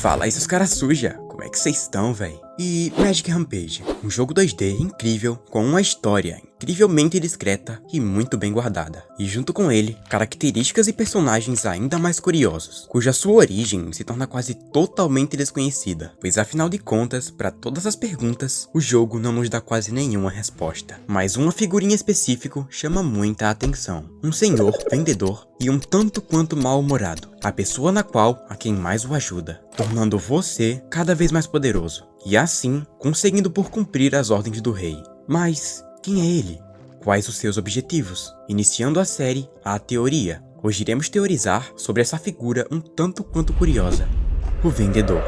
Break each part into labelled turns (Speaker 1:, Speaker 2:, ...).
Speaker 1: Fala aí, seus caras suja, como é que vocês estão, véi? E Magic Rampage, um jogo 2D incrível, com uma história incrivelmente discreta e muito bem guardada. E junto com ele, características e personagens ainda mais curiosos, cuja sua origem se torna quase totalmente desconhecida, pois afinal de contas, para todas as perguntas, o jogo não nos dá quase nenhuma resposta. Mas uma figurinha específica chama muita atenção. Um senhor vendedor e um tanto quanto mal-humorado, a pessoa na qual a quem mais o ajuda, tornando você cada vez mais poderoso, e assim conseguindo por cumprir as ordens do rei. Mas quem é ele? Quais os seus objetivos? Iniciando a série A Teoria, hoje iremos teorizar sobre essa figura um tanto quanto curiosa, o vendedor.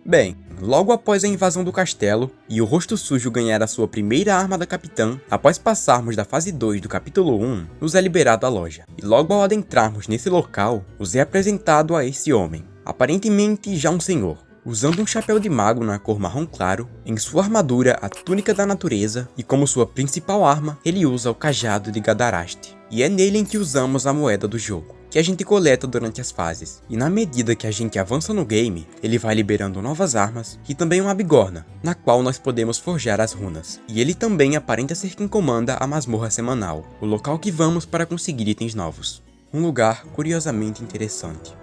Speaker 1: Bem, logo após a invasão do castelo e o Rosto Sujo ganhar a sua primeira arma da capitã, após passarmos da fase 2 do capítulo 1, nos é liberado a loja. E logo ao adentrarmos nesse local, nos é apresentado a esse homem, aparentemente já um senhor, usando um chapéu de mago na cor marrom claro, em sua armadura a túnica da natureza e como sua principal arma, ele usa o cajado de Gadaraste. E é nele em que usamos a moeda do jogo, que a gente coleta durante as fases, e na medida que a gente avança no game, ele vai liberando novas armas e também uma bigorna, na qual nós podemos forjar as runas. E ele também aparenta ser quem comanda a masmorra semanal, o local que vamos para conseguir itens novos. Um lugar curiosamente interessante.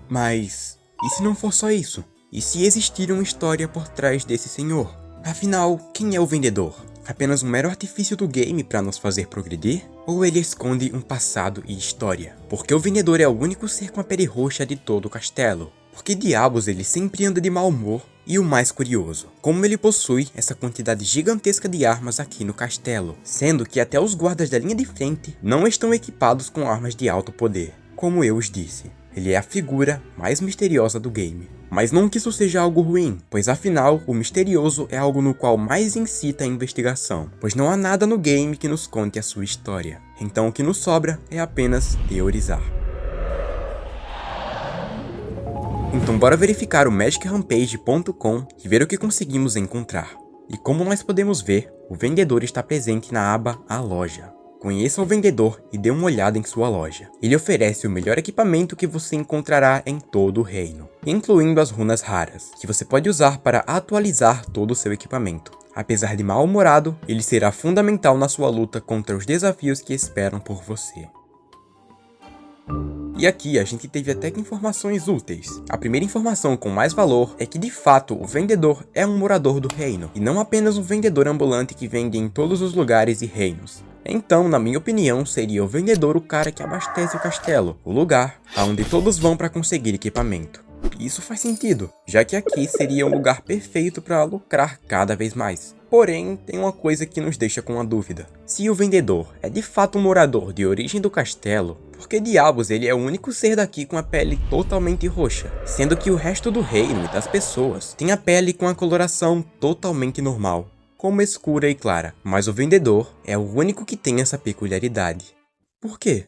Speaker 1: Mas e se não for só isso? E se existir uma história por trás desse senhor? Afinal, quem é o vendedor? Apenas um mero artifício do game para nos fazer progredir? Ou ele esconde um passado e história? Porque o vendedor é o único ser com a pele roxa de todo o castelo. Porque diabos ele sempre anda de mau humor? E o mais curioso, como ele possui essa quantidade gigantesca de armas aqui no castelo, sendo que até os guardas da linha de frente não estão equipados com armas de alto poder. Como eu os disse, ele é a figura mais misteriosa do game. Mas não que isso seja algo ruim, pois afinal, o misterioso é algo no qual mais incita a investigação, pois não há nada no game que nos conte a sua história. Então o que nos sobra é apenas teorizar. Então bora verificar o MagicRampage.com e ver o que conseguimos encontrar. E como nós podemos ver, o vendedor está presente na aba A Loja. Conheça o vendedor e dê uma olhada em sua loja. Ele oferece o melhor equipamento que você encontrará em todo o reino, incluindo as runas raras, que você pode usar para atualizar todo o seu equipamento. Apesar de mal-humorado, ele será fundamental na sua luta contra os desafios que esperam por você. E aqui a gente teve até que informações úteis. A primeira informação com mais valor é que de fato o vendedor é um morador do reino, e não apenas um vendedor ambulante que vende em todos os lugares e reinos. Então, na minha opinião, seria o vendedor o cara que abastece o castelo, o lugar aonde todos vão para conseguir equipamento. E isso faz sentido, já que aqui seria um lugar perfeito para lucrar cada vez mais. Porém, tem uma coisa que nos deixa com uma dúvida. Se o vendedor é de fato um morador de origem do castelo, por que diabos ele é o único ser daqui com a pele totalmente roxa, sendo que o resto do reino e das pessoas tem a pele com a coloração totalmente normal, como escura e clara, mas o vendedor é o único que tem essa peculiaridade. Por quê?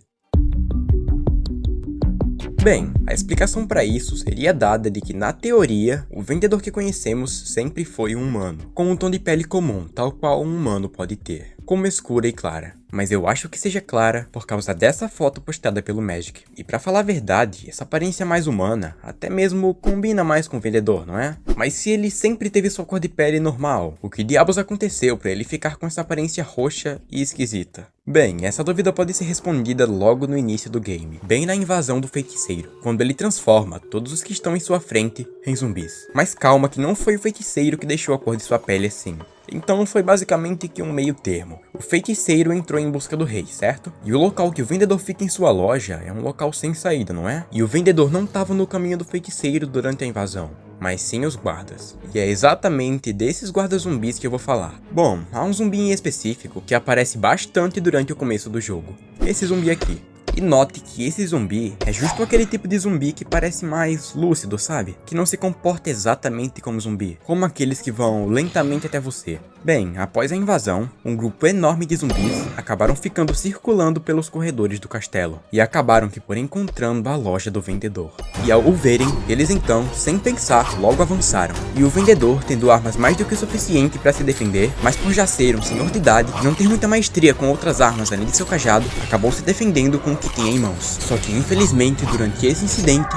Speaker 1: Bem, a explicação para isso seria dada de que, na teoria, o vendedor que conhecemos sempre foi um humano, com um tom de pele comum, tal qual um humano pode ter, como escura e clara. Mas eu acho que seja clara por causa dessa foto postada pelo Magic. E pra falar a verdade, essa aparência mais humana até mesmo combina mais com o vendedor, não é? Mas se ele sempre teve sua cor de pele normal, o que diabos aconteceu pra ele ficar com essa aparência roxa e esquisita? Bem, essa dúvida pode ser respondida logo no início do game, bem na invasão do feiticeiro, quando ele transforma todos os que estão em sua frente em zumbis. Mas calma que não foi o feiticeiro que deixou a cor de sua pele assim. Então foi basicamente que um meio termo. O feiticeiro entrou em busca do rei, certo? E o local que o vendedor fica em sua loja é um local sem saída, não é? E o vendedor não estava no caminho do feiticeiro durante a invasão, mas sim os guardas. E é exatamente desses guardas zumbis que eu vou falar. Bom, há um zumbi em específico que aparece bastante durante o começo do jogo. Esse zumbi aqui. E note que esse zumbi é justo aquele tipo de zumbi que parece mais lúcido, sabe? Que não se comporta exatamente como zumbi, como aqueles que vão lentamente até você. Bem, após a invasão, um grupo enorme de zumbis acabaram ficando circulando pelos corredores do castelo e acabaram que por encontrando a loja do vendedor. E ao o verem, eles então, sem pensar, logo avançaram. E o vendedor, tendo armas mais do que o suficiente para se defender, mas por já ser um senhor de idade e não ter muita maestria com outras armas além de seu cajado, acabou se defendendo com o que tinha em mãos. Só que infelizmente, durante esse incidente,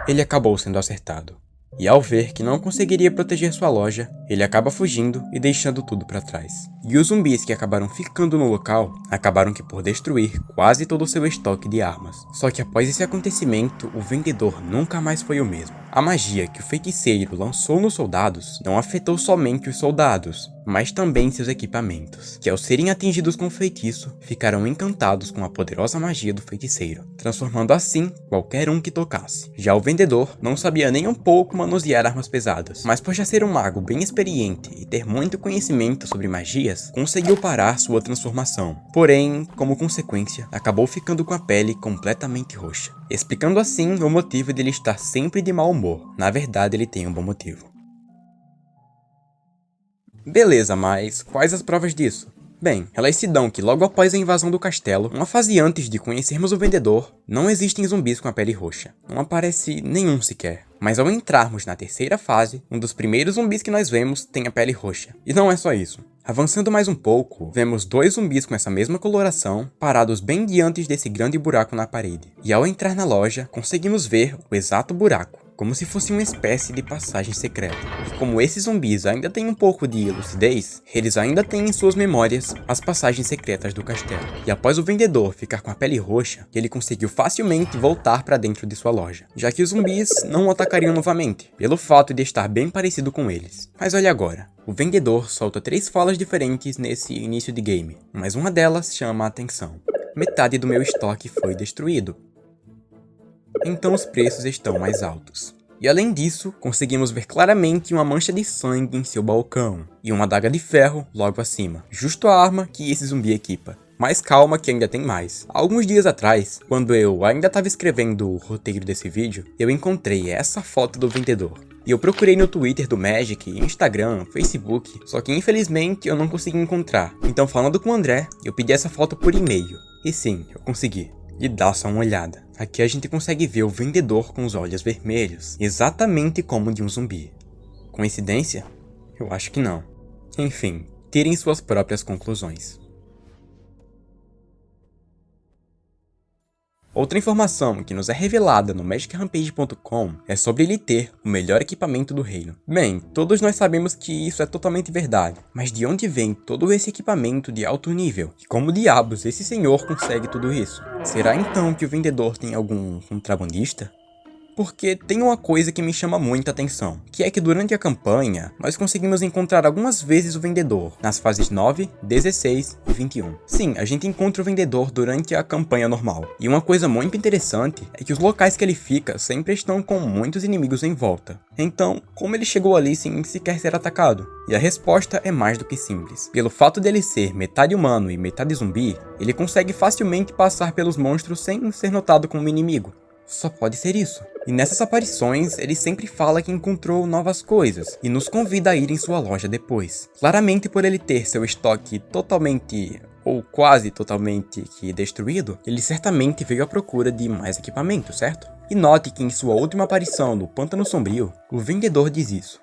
Speaker 1: ele acabou sendo acertado. E ao ver que não conseguiria proteger sua loja, ele acaba fugindo e deixando tudo para trás. E os zumbis que acabaram ficando no local, acabaram que por destruir quase todo o seu estoque de armas. Só que após esse acontecimento, o vendedor nunca mais foi o mesmo. A magia que o feiticeiro lançou nos soldados não afetou somente os soldados, mas também seus equipamentos, que ao serem atingidos com o feitiço, ficaram encantados com a poderosa magia do feiticeiro, transformando assim qualquer um que tocasse. Já o vendedor não sabia nem um pouco manusear armas pesadas, mas por já ser um mago bem experiente e ter muito conhecimento sobre magias, conseguiu parar sua transformação. Porém, como consequência, acabou ficando com a pele completamente roxa, explicando assim o motivo dele estar sempre de mau humor. Na verdade, ele tem um bom motivo. Beleza, mas quais as provas disso? Bem, elas se dão que logo após a invasão do castelo, uma fase antes de conhecermos o vendedor, não existem zumbis com a pele roxa. Não aparece nenhum sequer. Mas ao entrarmos na terceira fase, um dos primeiros zumbis que nós vemos tem a pele roxa. E não é só isso. Avançando mais um pouco, vemos 2 zumbis com essa mesma coloração, parados bem diante desse grande buraco na parede. E ao entrar na loja, conseguimos ver o exato buraco, como se fosse uma espécie de passagem secreta. E como esses zumbis ainda têm um pouco de lucidez, eles ainda têm em suas memórias as passagens secretas do castelo. E após o vendedor ficar com a pele roxa, ele conseguiu facilmente voltar para dentro de sua loja, já que os zumbis não o atacariam novamente, pelo fato de estar bem parecido com eles. Mas olha agora, o vendedor solta 3 falas diferentes nesse início de game, mas uma delas chama a atenção. Metade do meu estoque foi destruído. Então os preços estão mais altos. E além disso, conseguimos ver claramente uma mancha de sangue em seu balcão, e uma adaga de ferro logo acima, justo a arma que esse zumbi equipa. Mas calma que ainda tem mais. Alguns dias atrás, quando eu ainda estava escrevendo o roteiro desse vídeo, eu encontrei essa foto do vendedor. E eu procurei no Twitter do Magic, Instagram, Facebook, só que infelizmente eu não consegui encontrar. Então falando com o André, eu pedi essa foto por e-mail. E sim, eu consegui. E dá só uma olhada. Aqui a gente consegue ver o vendedor com os olhos vermelhos, exatamente como de um zumbi. Coincidência? Eu acho que não. Enfim, tirem suas próprias conclusões. Outra informação que nos é revelada no MagicRampage.com é sobre ele ter o melhor equipamento do reino. Bem, todos nós sabemos que isso é totalmente verdade, mas de onde vem todo esse equipamento de alto nível? E como diabos esse senhor consegue tudo isso? Será então que o vendedor tem algum contrabandista? Porque tem uma coisa que me chama muita atenção, que é que durante a campanha, nós conseguimos encontrar algumas vezes o vendedor, nas fases 9, 16 e 21. Sim, a gente encontra o vendedor durante a campanha normal. E uma coisa muito interessante é que os locais que ele fica sempre estão com muitos inimigos em volta. Então, como ele chegou ali sem sequer ser atacado? E a resposta é mais do que simples. Pelo fato dele ser metade humano e metade zumbi, ele consegue facilmente passar pelos monstros sem ser notado como inimigo. Só pode ser isso. E nessas aparições, ele sempre fala que encontrou novas coisas e nos convida a ir em sua loja depois. Claramente por ele ter seu estoque totalmente ou quase totalmente destruído, ele certamente veio à procura de mais equipamento, certo? E note que em sua última aparição no Pântano Sombrio, o vendedor diz isso.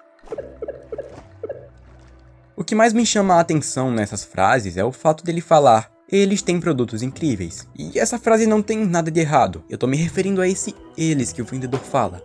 Speaker 1: O que mais me chama a atenção nessas frases é o fato dele falar: eles têm produtos incríveis. E essa frase não tem nada de errado. Eu tô me referindo a esse eles que o vendedor fala.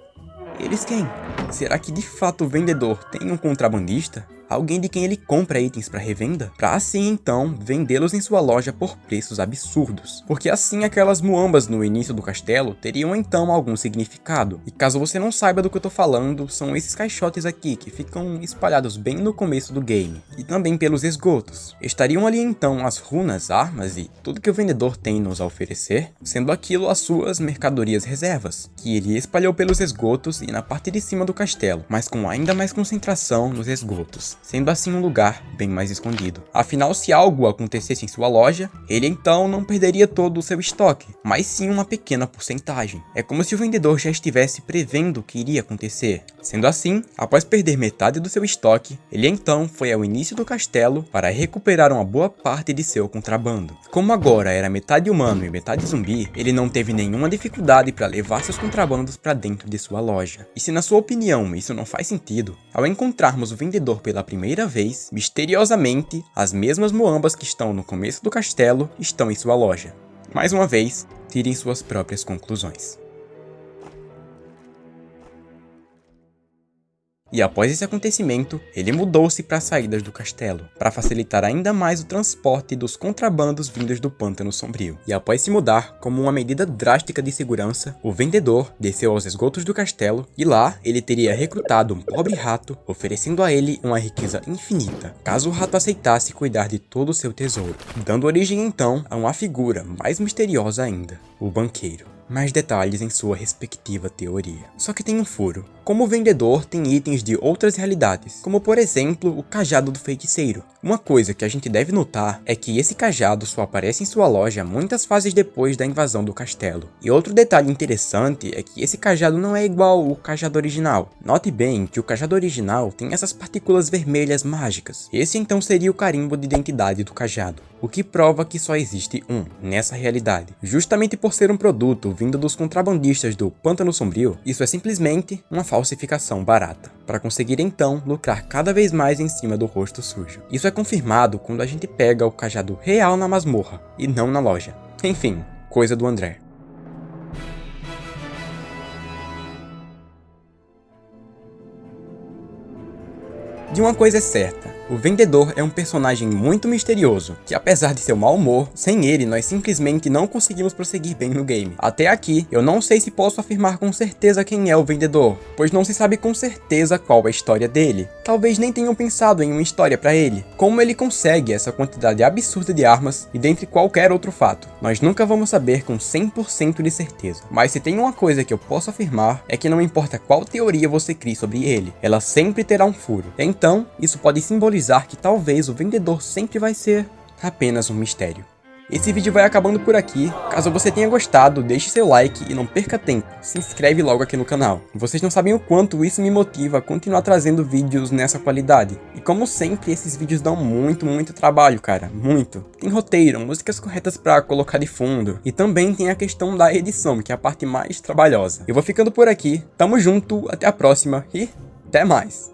Speaker 1: Eles quem? Será que de fato o vendedor tem um contrabandista? Alguém de quem ele compra itens para revenda? Para assim então vendê-los em sua loja por preços absurdos. Porque assim aquelas muambas no início do castelo teriam então algum significado. E caso você não saiba do que eu tô falando, são esses caixotes aqui que ficam espalhados bem no começo do game. E também pelos esgotos. Estariam ali então as runas, armas e tudo que o vendedor tem nos a oferecer, sendo aquilo as suas mercadorias reservas, que ele espalhou pelos esgotos e na parte de cima do castelo, mas com ainda mais concentração nos esgotos. sendo assim um lugar bem mais escondido. Afinal, se algo acontecesse em sua loja, ele então não perderia todo o seu estoque, mas sim uma pequena porcentagem. É como se o vendedor já estivesse prevendo o que iria acontecer. Sendo assim, após perder metade do seu estoque, ele então foi ao início do castelo para recuperar uma boa parte de seu contrabando. Como agora era metade humano e metade zumbi, ele não teve nenhuma dificuldade para levar seus contrabandos para dentro de sua loja. E se na sua opinião isso não faz sentido, ao encontrarmos o vendedor pela primeira vez, misteriosamente, as mesmas moambas que estão no começo do castelo estão em sua loja. Mais uma vez, tirem suas próprias conclusões. E após esse acontecimento, ele mudou-se para as saídas do castelo, para facilitar ainda mais o transporte dos contrabandos vindos do Pântano Sombrio. E após se mudar, como uma medida drástica de segurança, o vendedor desceu aos esgotos do castelo e lá ele teria recrutado um pobre rato, oferecendo a ele uma riqueza infinita, caso o rato aceitasse cuidar de todo o seu tesouro, dando origem então a uma figura mais misteriosa ainda, o banqueiro. Mais detalhes em sua respectiva teoria. Só que tem um furo. Como o vendedor tem itens de outras realidades, como por exemplo o cajado do feiticeiro. Uma coisa que a gente deve notar é que esse cajado só aparece em sua loja muitas fases depois da invasão do castelo. E outro detalhe interessante é que esse cajado não é igual ao cajado original. Note bem que o cajado original tem essas partículas vermelhas mágicas. Esse então seria o carimbo de identidade do cajado, o que prova que só existe um nessa realidade. Justamente por ser um produto vindo dos contrabandistas do Pântano Sombrio, isso é simplesmente uma falsificação barata, para conseguir então lucrar cada vez mais em cima do rosto sujo. Isso é confirmado quando a gente pega o cajado real na masmorra, e não na loja. Enfim, coisa do André. De uma coisa é certa, o vendedor é um personagem muito misterioso, que apesar de seu mau humor, sem ele nós simplesmente não conseguimos prosseguir bem no game. Até aqui, eu não sei se posso afirmar com certeza quem é o vendedor, pois não se sabe com certeza qual é a história dele. Talvez nem tenham pensado em uma história pra ele. Como ele consegue essa quantidade absurda de armas e dentre qualquer outro fato, nós nunca vamos saber com 100% de certeza. Mas se tem uma coisa que eu posso afirmar, é que não importa qual teoria você crie sobre ele, ela sempre terá um furo. Então, isso pode simbolizar que talvez o vendedor sempre vai ser apenas um mistério. Esse vídeo vai acabando por aqui. Caso você tenha gostado, deixe seu like e não perca tempo, se inscreve logo aqui no canal. Vocês não sabem o quanto isso me motiva a continuar trazendo vídeos nessa qualidade. E como sempre, esses vídeos dão muito trabalho, cara, muito. Tem roteiro, músicas corretas pra colocar de fundo, e também tem a questão da edição, que é a parte mais trabalhosa. Eu vou ficando por aqui, tamo junto, até a próxima e até mais!